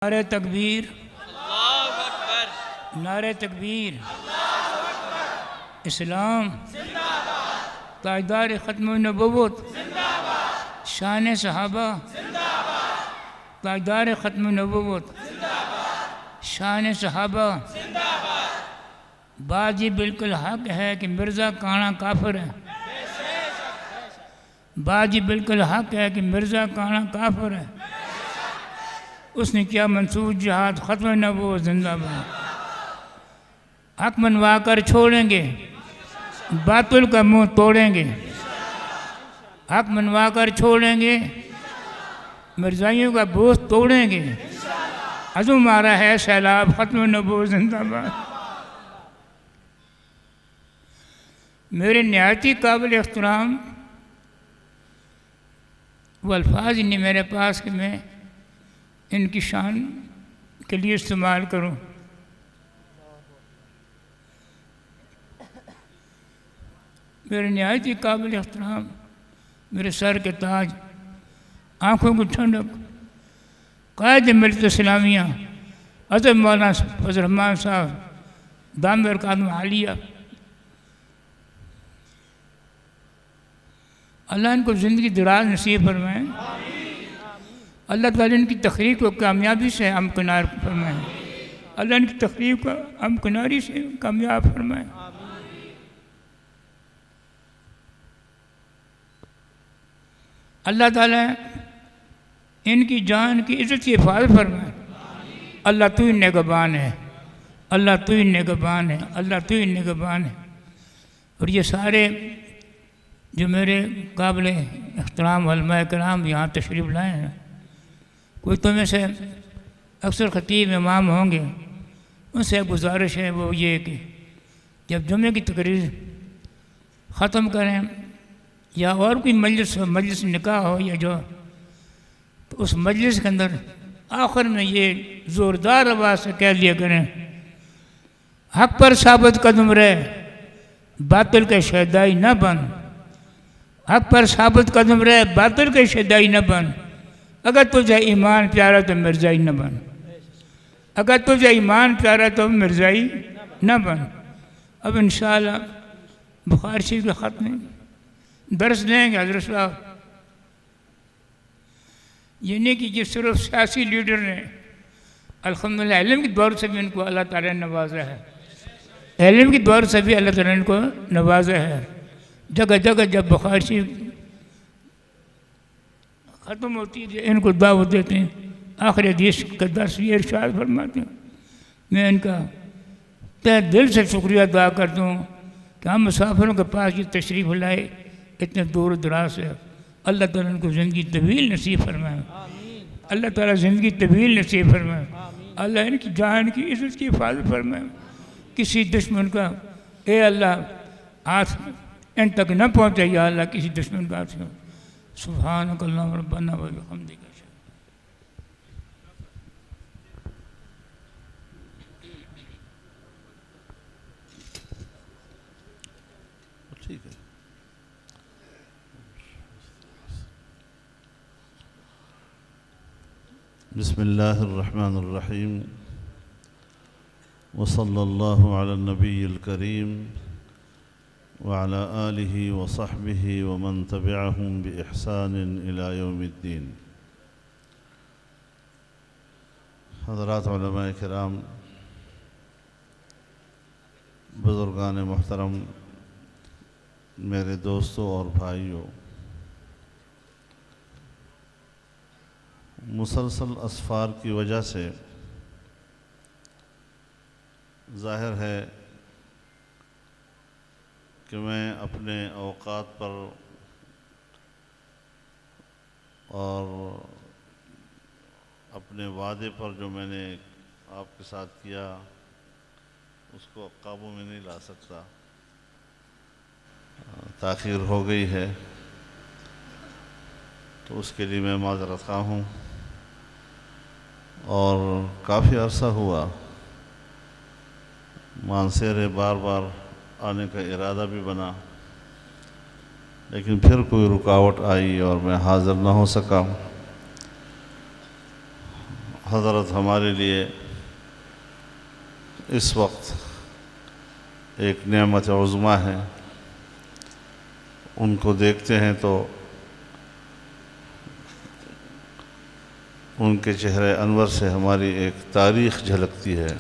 نعرہ تکبیر، اللہ اکبر، نعرہ تکبیر، اسلام تاجدار ختم النبوت، شان صحابہ تاجدار ختم النبوت، شان صحابہ۔ بات یہ بالکل حق ہے کہ مرزا کانا کافر ہے، بات یہ بالکل حق ہے کہ مرزا کانا کافر ہے۔ اس نے کیا منصور جہاد، ختم النبوت زندہ باد۔ حق منوا کر چھوڑیں گے، باطل کا منہ توڑیں گے۔ حق منوا کر چھوڑیں گے، مرزائیوں کا بوجھ توڑیں گے۔ عزم ہمارا ہے سیلاب، ختم النبوت زندہ باد۔ میرے نہایت ہی قابل احترام وہ الفاظ ہی نہیں میرے پاس کہ میں ان کی شان کے لیے استعمال کروں۔ میرے نہایت ہی قابل احترام، میرے سر کے تاج، آنکھوں کی ٹھنڈک، قائد ملت اسلامیہ حضرت مولانا فضل الرحمان صاحب دامت برکاتہم عالیہ، اللہ ان کو زندگی دراز نصیب فرمائیں۔ اللہ تعالیٰ ان کی تقریر کو کامیابی سے ہمکنار فرمائیں۔ اللہ ان کی تقریر کو ہمکناری سے کامیاب فرمائیں۔ اللہ تعالیٰ ان کی جان کی عزت کی حفاظت فرمائیں۔ اللہ تو ہی نگہبان ہے، اللہ تو ہی نگہبان ہے، اللہ تو ہی نگہبان ہے۔ اور یہ سارے جو میرے قابل احترام علماء کرام یہاں تشریف لائے ہیں، کوئی تو میں سے اکثر خطیب امام ہوں گے، ان سے گزارش ہے وہ یہ کہ جب جمعے کی تقریر ختم کریں یا اور کوئی مجلس نکاح ہو یا جو، تو اس مجلس کے اندر آخر میں یہ زوردار آواز سے کہہ دیا کریں، حق پر ثابت قدم رہے، باطل کے شیدائی نہ بن۔ حق پر ثابت قدم رہے، باطل کے شیدائی نہ بن۔ اگر تجھے ایمان پیارا تو مرزائی نہ بن، اگر تجھے ایمان پیارا تو مرزائی نہ بن۔ اب انشاءاللہ بخاری شریف کے ختم درس دیں گے حضرت صاحب۔ یہ نہیں کہ جس صرف سیاسی لیڈر نے، الحمدللہ علم کی دور سے بھی ان کو اللہ تعالیٰ نے نوازا ہے، علم کی دور سے بھی اللہ تعالیٰ نے ان کو نوازا ہے۔ جگہ جگہ جب بخاری شریف ختم ہوتی ہے ان کو دعوت دیتے ہیں، آخر حدیث کا درس یہ ارشاد فرماتے ہیں۔ میں ان کا تہ دل سے شکریہ ادا کرتا ہوں کہ ہم مسافروں کے پاس یہ تشریف لائے اتنے دور دراز سے۔ اللہ تعالیٰ ان کو زندگی طویل نصیب فرمائے، اللہ تعالیٰ زندگی طویل نصیب فرمائے، اللہ ان کی جان کی عزت کی حفاظت فرمائے۔ کسی دشمن کا اے اللہ ہاتھ ان تک نہ پہنچے یا اللہ، کسی دشمن کا ہاتھ۔ سبحانک اللہم ربنا و بحمدک۔ ٹھیک ہے۔ بسم اللہ الرحمن الرحیم، وصلی اللہ علی النبی الکریم وعلی آلہ وصحبہ ومن تبعہم بإحسان الی یوم الدین۔ حضرات علماء کرام، بزرگان محترم، میرے دوستوں اور بھائیوں، مسلسل اسفار کی وجہ سے ظاہر ہے کہ میں اپنے اوقات پر اور اپنے وعدے پر جو میں نے آپ کے ساتھ کیا اس کو قابو میں نہیں لا سکتا، تاخیر ہو گئی ہے، تو اس کے لیے میں معذرت خواہ ہوں۔ اور کافی عرصہ ہوا مانسہرے بار بار آنے کا ارادہ بھی بنا، لیکن پھر کوئی رکاوٹ آئی اور میں حاضر نہ ہو سکا۔ حضرت ہمارے لیے اس وقت ایک نعمت عظمیٰ ہے. ان کو دیکھتے ہیں تو ان کے چہرے انور سے ہماری ایک تاریخ جھلکتی ہے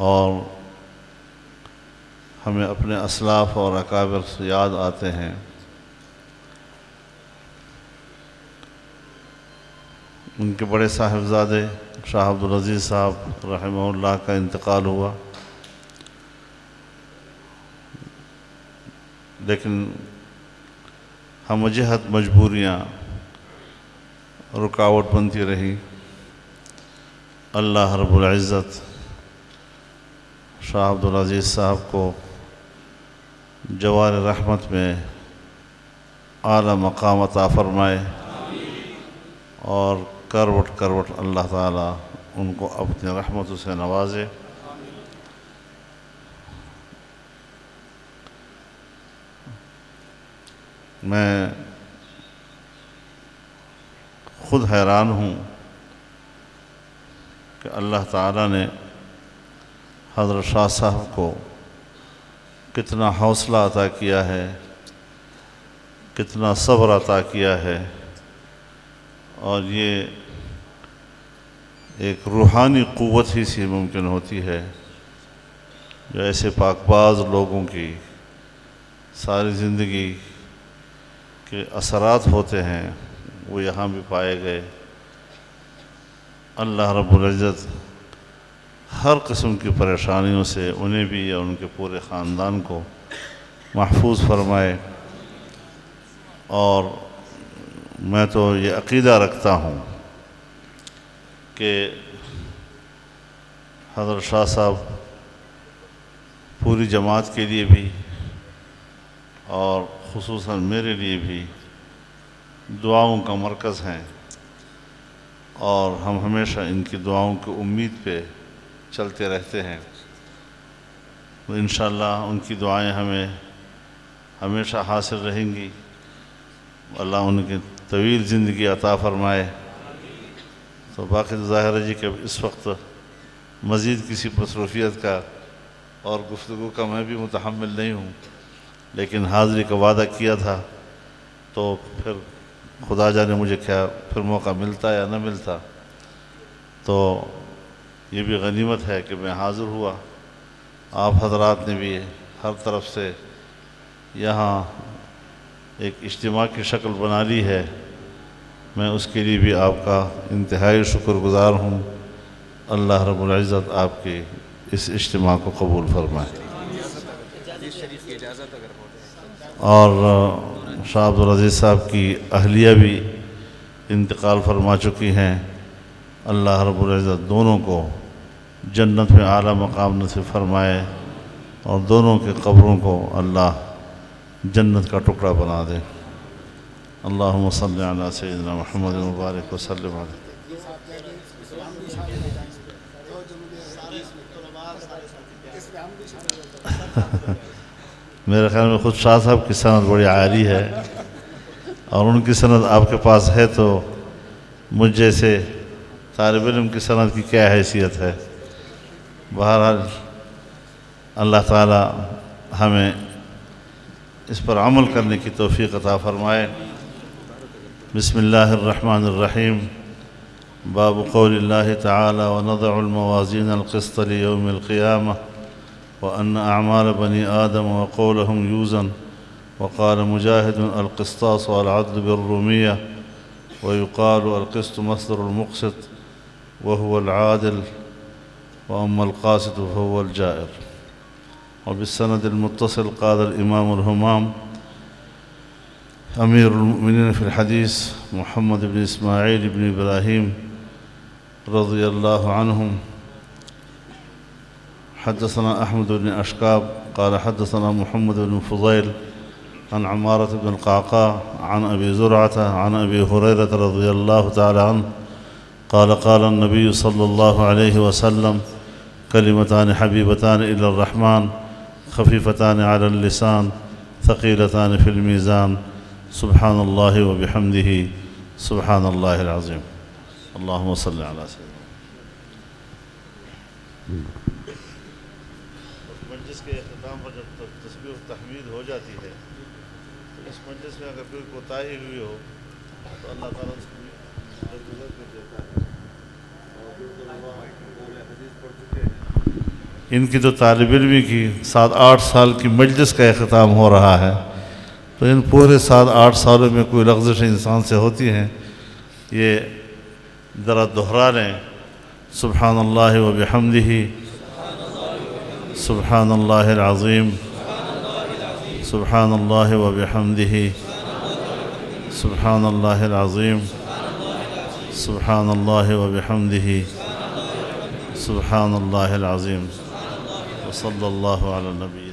اور ہمیں اپنے اسلاف اور اکابر سے یاد آتے ہیں. ان کے بڑے صاحبزادے شاہ عبدالعزیز صاحب رحمہ اللہ کا انتقال ہوا، لیکن ہم جہت مجبوریاں رکاوٹ بنتی رہی. اللہ رب العزت شاہ عبدالعزیز صاحب کو جوار رحمت میں اعلیٰ مقام عطا فرمائے اور کروٹ کروٹ اللہ تعالیٰ ان کو اپنی رحمتوں سے نوازے. میں خود حیران ہوں کہ اللہ تعالیٰ نے حضرت شاہ صاحب کو کتنا حوصلہ عطا کیا ہے، کتنا صبر عطا کیا ہے، اور یہ ایک روحانی قوت ہی سے ممکن ہوتی ہے جو ایسے پاک باز لوگوں کی ساری زندگی کے اثرات ہوتے ہیں وہ یہاں بھی پائے گئے. اللہ رب العزت ہر قسم کی پریشانیوں سے انہیں بھی یا ان کے پورے خاندان کو محفوظ فرمائے. اور میں تو یہ عقیدہ رکھتا ہوں کہ حضرت شاہ صاحب پوری جماعت کے لیے بھی اور خصوصاً میرے لیے بھی دعاؤں کا مرکز ہیں، اور ہم ہمیشہ ان کی دعاؤں کی امید پہ چلتے رہتے ہیں. تو انشاءاللہ ان کی دعائیں ہمیں ہمیشہ حاصل رہیں گی. اللہ ان کی طویل زندگی عطا فرمائے. تو باقی ظاہر ہے جی کہ اس وقت مزید کسی مصروفیت کا اور گفتگو کا میں بھی متحمل نہیں ہوں، لیکن حاضری کا وعدہ کیا تھا تو پھر خدا جانے مجھے کیا پھر موقع ملتا یا نہ ملتا. تو یہ بھی غنیمت ہے کہ میں حاضر ہوا. آپ حضرات نے بھی ہر طرف سے یہاں ایک اجتماع کی شکل بنا لی ہے. میں اس کے لیے بھی آپ کا انتہائی شکر گزار ہوں. اللہ رب العزت آپ کے اس اجتماع کو قبول فرمائے. اور شاہ عبدالعزیز صاحب کی اہلیہ بھی انتقال فرما چکی ہیں. اللہ رب العزت دونوں کو جنت میں اعلیٰ مقام نصیب فرمائے اور دونوں کے قبروں کو اللہ جنت کا ٹکڑا بنا دے. اللہم صلی علی سیدنا محمد مبارک وسلم علیہ. میرے خیال میں خود شاہ صاحب کی سند بڑی عالی ہے، اور ان کی سند آپ کے پاس ہے تو مجھ جیسے طالب علم کی سند کی کیا حیثیت ہے. بہرحال اللہ تعالی ہمیں اس پر عمل کرنے کی توفیق عطا فرمائے. بسم اللہ الرحمن الرحیم. باب قول اللہ تعالی ونضع الموازین القسط لیوم القیامہ وأن أعمال بني آدم وقولهم يوزن. وقال مجاهد القسطاس والعدل بالرومية، ويقال القسط مصدر المقسط وهو العادل، وأما القاسط فهو الجائر. وبالسند المتصل قال الإمام الهمام أمير المؤمنين في الحديث محمد بن إسماعيل بن إبراهيم رضي الله عنهم حدثنا أحمد بن أشكاب قال حدثنا محمد بن فضيل عن عمارة بن القعقاع عن أبي زرعة عن أبي هريرة رضي الله تعالى عنه قال قال النبي صلى الله عليه وسلم كلمتان حبيبتان إلى الرحمن خفيفتان على اللسان ثقيلتان في الميزان سبحان الله وبحمده سبحان الله العظيم. اللہم صلی علی سیدنا مجلس کے اختتام پر جب تسبیح و تحمید ہو جاتی ہے تو اس مجلس میں اگر کوئی کوتاہی ہوئی ہو تو اللہ تعالیٰ اس کو درگزر کر دیتا ہے. ان کی تو طالب علمی کی 7-8 سال کی مجلس کا اختتام ہو رہا ہے، تو ان پورے 7-8 سالوں میں کوئی لغزش انسان سے ہوتی ہیں. یہ ذرا دہرا لیں. سبحان اللہ و بحمدہ، سبحان اللہ العظیم، سبحان اللہ و بحمدہ، سبحان اللہ العظیم، سبحان اللہ و بحمدہ، سبحان اللہ العظیم. وصلی اللہ علی النبی.